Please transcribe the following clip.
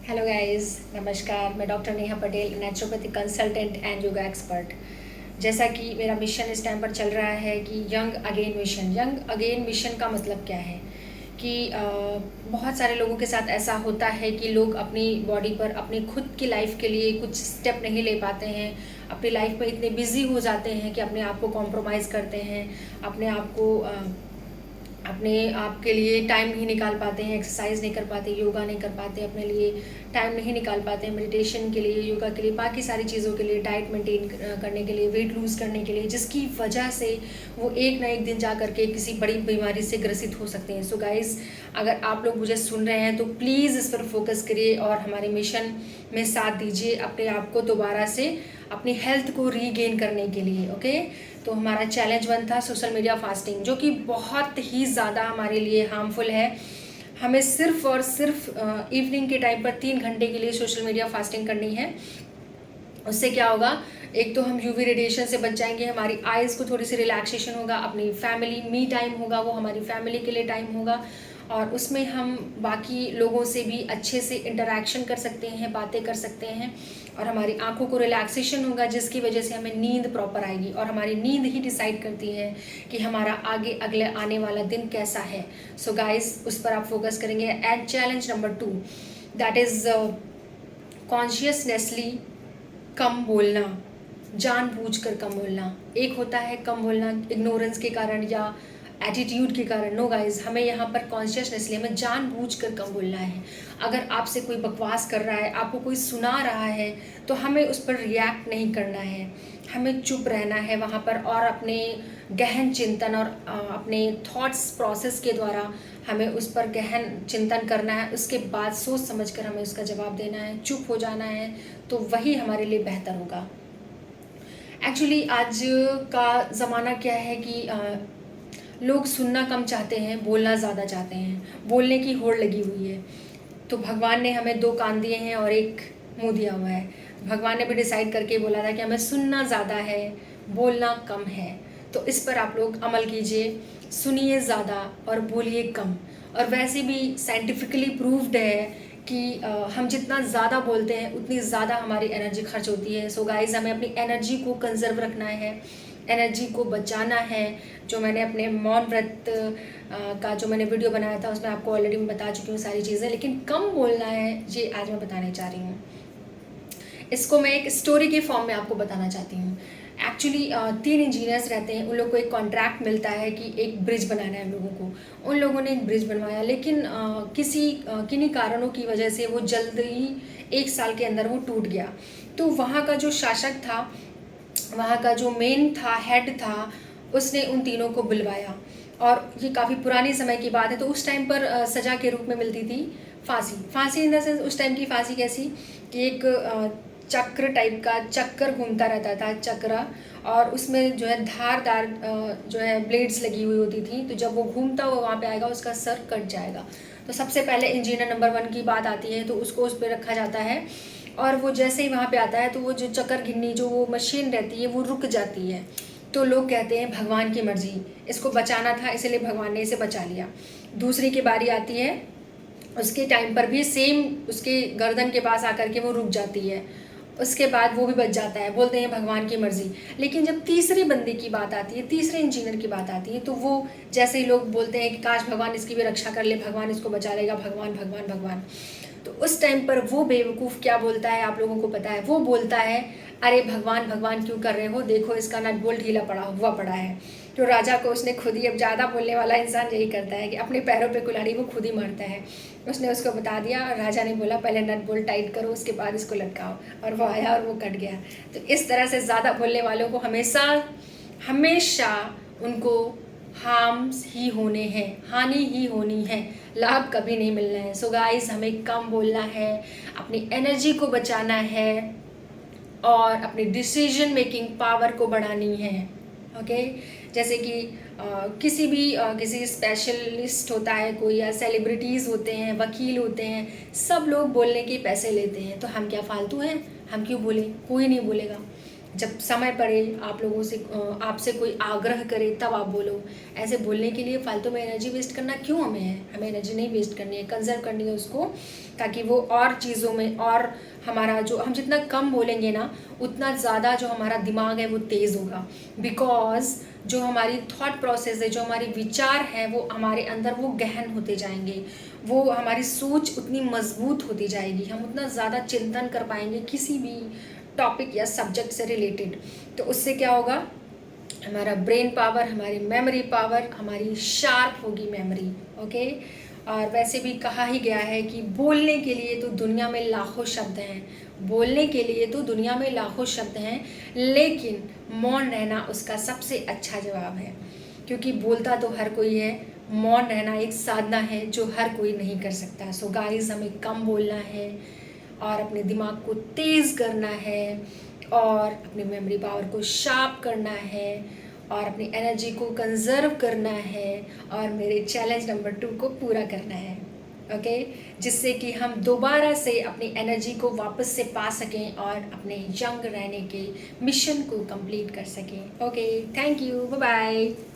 Hello guys, नमस्कार। मैं doctor Neha Patel, naturopathy consultant and yoga expert. जैसा कि मेरा मिशन इस टाइम पर चल रहा है कि young again mission. Young again mission का मतलब क्या है कि बहुत सारे लोगों के साथ ऐसा होता है कि लोग अपनी बॉडी पर अपनी खुद की लाइफ के लिए कुछ स्टेप नहीं ले पाते हैं। अपनी लाइफ में इतने बिजी हो जाते हैं कि अपने आप को कॉम्प्रोमाइज़ करते हैं, अपने आप के लिए टाइम नहीं निकाल पाते हैं, एक्सरसाइज नहीं कर पाते, योगा नहीं कर पाते, अपने लिए टाइम नहीं निकाल पाते, मेडिटेशन के लिए, योगा के लिए, बाकी सारी चीज़ों के लिए, डाइट मेंटेन करने के लिए, वेट लूज़ करने के लिए, जिसकी वजह से वो एक ना एक दिन जा करके किसी बड़ी बीमारी से ग्रसित हो सकते हैं। सो गाइज़, अगर आप लोग मुझे सुन रहे हैं तो प्लीज़ इस पर फोकस करिए और हमारे मिशन में साथ दीजिए अपने आप को दोबारा से अपनी हेल्थ को रीगेन करने के लिए। ओके, तो हमारा चैलेंज 1 था सोशल मीडिया फास्टिंग, जो कि बहुत ही ज़्यादा हमारे लिए हार्मफुल है। हमें सिर्फ और सिर्फ इवनिंग के टाइम पर 3 घंटे के लिए सोशल मीडिया फास्टिंग करनी है। उससे क्या होगा, एक तो हम यूवी रेडिएशन से बच जाएंगे, हमारी आइज़ को थोड़ी सी रिलैक्सेशन होगा, अपनी फैमिली मी टाइम होगा, वो हमारी फैमिली के लिए टाइम होगा, और उसमें हम बाकी लोगों से भी अच्छे से इंटरेक्शन कर सकते हैं, बातें कर सकते हैं, और हमारी आंखों को रिलैक्सेशन होगा, जिसकी वजह से हमें नींद प्रॉपर आएगी। और हमारी नींद ही डिसाइड करती है कि हमारा आगे अगले आने वाला दिन कैसा है। सो गाइस, उस पर आप फोकस करेंगे। And challenge number 2, that is consciously कम बोलना, जानबूझकर कम बोलना। एक होता है कम बोलना इग्नोरेंस के कारण या एटीट्यूड के कारण। नो गाइज, हमें यहाँ पर कॉन्शियसनेसली हमें जानबूझकर कम बोलना है। अगर आपसे कोई बकवास कर रहा है, आपको कोई सुना रहा है, तो हमें उस पर रिएक्ट नहीं करना है, हमें चुप रहना है वहाँ पर, और अपने गहन चिंतन और अपने थॉट्स प्रोसेस के द्वारा हमें उस पर गहन चिंतन करना है। उसके बाद सोच समझकर हमें उसका जवाब देना है, चुप हो जाना है, तो वही हमारे लिए बेहतर होगा। एक्चुअली आज का ज़माना क्या है कि लोग सुनना कम चाहते हैं, बोलना ज़्यादा चाहते हैं, बोलने की होड़ लगी हुई है। तो भगवान ने हमें 2 कान दिए हैं और 1 मुंह दिया हुआ है। भगवान ने भी डिसाइड करके बोला था कि हमें सुनना ज़्यादा है, बोलना कम है। तो इस पर आप लोग अमल कीजिए, सुनिए ज़्यादा और बोलिए कम। और वैसे भी साइंटिफिकली प्रूव्ड है कि हम जितना ज़्यादा बोलते हैं उतनी ज़्यादा हमारी एनर्जी खर्च होती है। सो गाइस, हमें अपनी एनर्जी को कंजर्व रखना है, एनर्जी को बचाना है। जो मैंने अपने मौन व्रत का जो मैंने वीडियो बनाया था, उसमें आपको ऑलरेडी मैं बता चुकी हूँ सारी चीज़ें, लेकिन कम बोलना है, ये आज मैं बताने चाह रही हूँ। इसको मैं एक स्टोरी के फॉर्म में आपको बताना चाहती हूँ। एक्चुअली 3 इंजीनियर्स रहते हैं, उन लोग को एक कॉन्ट्रैक्ट मिलता है कि एक ब्रिज बनाना है उन लोगों को। उन लोगों ने एक ब्रिज बनवाया, लेकिन किन्हीं कारणों की वजह से वो जल्द ही 1 साल के अंदर वो टूट गया। तो वहाँ का जो शासक था, वहाँ का जो मेन था, हेड था, उसने उन तीनों को बुलवाया। और ये काफ़ी पुराने समय की बात है। तो उस टाइम पर सज़ा के रूप में मिलती थी फांसी। फांसी इन द सेंस, उस टाइम की फांसी कैसी कि एक चक्र टाइप का चक्कर घूमता रहता था, चक्रा, और उसमें जो है धारदार जो है ब्लेड्स लगी हुई होती थी। तो जब वो घूमता हुआ वहाँ पे आएगा, उसका सर कट जाएगा। तो सबसे पहले इंजीनियर नंबर 1 की बात आती है, तो उसको उस पर रखा जाता है, और वो जैसे ही वहाँ पे आता है तो वो जो चक्कर गिननी जो वो मशीन रहती है वो रुक जाती है। तो लोग कहते हैं भगवान की मर्जी, इसको बचाना था इसलिए भगवान ने इसे बचा लिया। दूसरी की बारी आती है, उसके टाइम पर भी सेम उसके गर्दन के पास आकर के वो रुक जाती है, उसके बाद वो भी बच जाता है, बोलते हैं भगवान की मर्जी। लेकिन जब तीसरे बंदे की बात आती है, तीसरे इंजीनियर की बात आती है, तो वो जैसे ही लोग बोलते हैं कि काश भगवान इसकी भी रक्षा कर ले, भगवान इसको बचा लेगा, भगवान भगवान भगवान। तो उस टाइम पर वो बेवकूफ़ क्या बोलता है, आप लोगों को पता है? वो बोलता है, अरे भगवान भगवान क्यों कर रहे हो, देखो इसका नट बोल्ट ढीला पड़ा है। तो राजा को उसने खुद ही, अब ज़्यादा बोलने वाला इंसान यही करता है कि अपने पैरों पे कुल्हाड़ी वो खुद ही मारता है। उसने उसको बता दिया, और राजा ने बोला पहले नट बोल्ट टाइट करो, उसके बाद इसको लटकाओ, और वो आया और वो कट गया। तो इस तरह से ज़्यादा बोलने वालों को हमेशा हमेशा उनको हार्म्स ही होने हैं, हानि ही होनी है, लाभ कभी नहीं मिलना है। सो गाइस, हमें कम बोलना है, अपनी एनर्जी को बचाना है, और अपनी डिसीजन मेकिंग पावर को बढ़ानी है। ओके, जैसे कि किसी स्पेशलिस्ट होता है कोई, या सेलिब्रिटीज़ होते हैं, वकील होते हैं, सब लोग बोलने के पैसे लेते हैं। तो हम क्या फालतू हैं? हम क्यों बोलें? कोई नहीं बोलेगा। जब समय पड़े आप लोगों से आपसे कोई आग्रह करे तब आप बोलो। ऐसे बोलने के लिए फालतू में एनर्जी वेस्ट करना क्यों हमें है? हमें एनर्जी नहीं वेस्ट करनी है, कंजर्व करनी है उसको, ताकि वो और चीज़ों में और हमारा जो हम जितना कम बोलेंगे ना उतना ज़्यादा जो हमारा दिमाग है वो तेज़ होगा। बिकॉज जो हमारी थॉट प्रोसेस है, जो हमारे विचार हैं वो हमारे अंदर वो गहन होते जाएंगे, वो हमारी सोच उतनी मजबूत होती जाएगी, हम उतना ज़्यादा चिंतन कर पाएंगे किसी भी टॉपिक या सब्जेक्ट से रिलेटेड। तो उससे क्या होगा, हमारा ब्रेन पावर, हमारी मेमोरी पावर, हमारी शार्प होगी मेमोरी। ओके। और वैसे भी कहा ही गया है कि बोलने के लिए तो दुनिया में लाखों शब्द हैं, बोलने के लिए तो दुनिया में लाखों शब्द हैं, लेकिन मौन रहना उसका सबसे अच्छा जवाब है। क्योंकि बोलता तो हर कोई है, मौन रहना एक साधना है जो हर कोई नहीं कर सकता। सो गाइस, हमें कम बोलना है और अपने दिमाग को तेज़ करना है और अपनी मेमोरी पावर को शार्प करना है और अपनी एनर्जी को कंजर्व करना है और मेरे चैलेंज नंबर 2 को पूरा करना है। ओके। जिससे कि हम दोबारा से अपनी एनर्जी को वापस से पा सकें और अपने यंग रहने के मिशन को कंप्लीट कर सकें। Okay, thank you, bye bye.